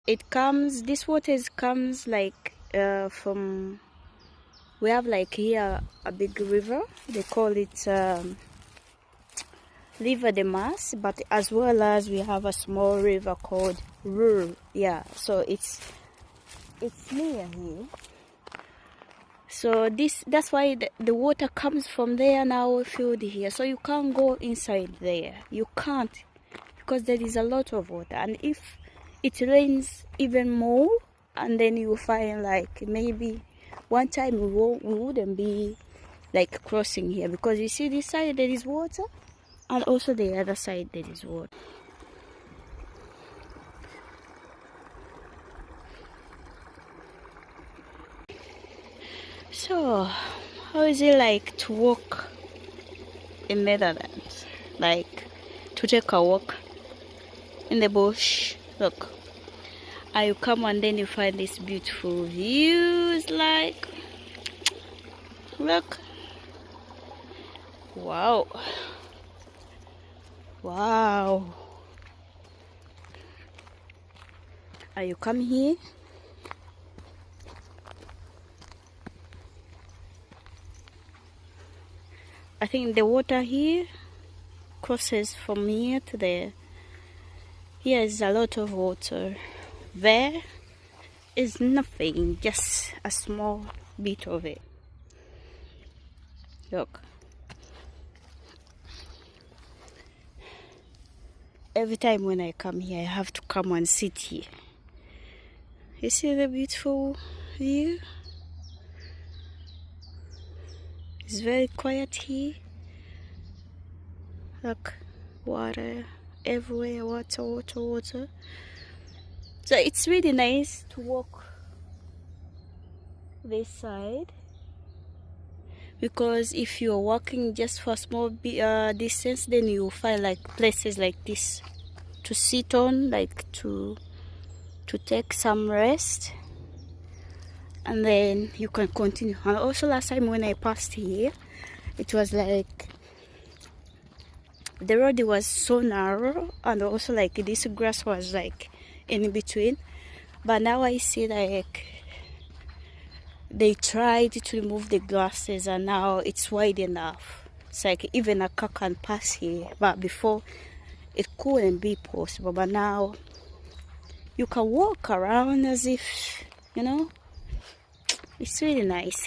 it comes, this water comes like from, we have like here a big river, they call it River de Mas, but as well as we have a small river called Rur. Yeah, so it's near here. So that's why the water comes from there now filled here. So you can't go inside there. You can't, because there is a lot of water. And if it rains even more, and then you find like maybe one time we wouldn't be like crossing here, because you see this side there is water, and also the other side there is water. So how is it like to walk in Netherlands? Like to take a walk in the bush. Look, and you come and then you find these beautiful views. Like, look, wow, wow. And you come here, I think the water here crosses from here to there. Here is a lot of water. There is nothing, just a small bit of it. Look. Every time when I come here, I have to come and sit here. You see the beautiful view? It's very quiet here. Look, water everywhere, water, water, water. So it's really nice to walk this side, because if you're walking just for a small distance, then you'll find like places like this to sit on, like to take some rest, and then you can continue. And also last time when I passed here, it was like the road was so narrow, and also like this grass was like in between, but now I see like they tried to remove the grasses and now it's wide enough. It's like even a car can pass here, but before it couldn't be possible, but now you can walk around as if, you know, it's really nice.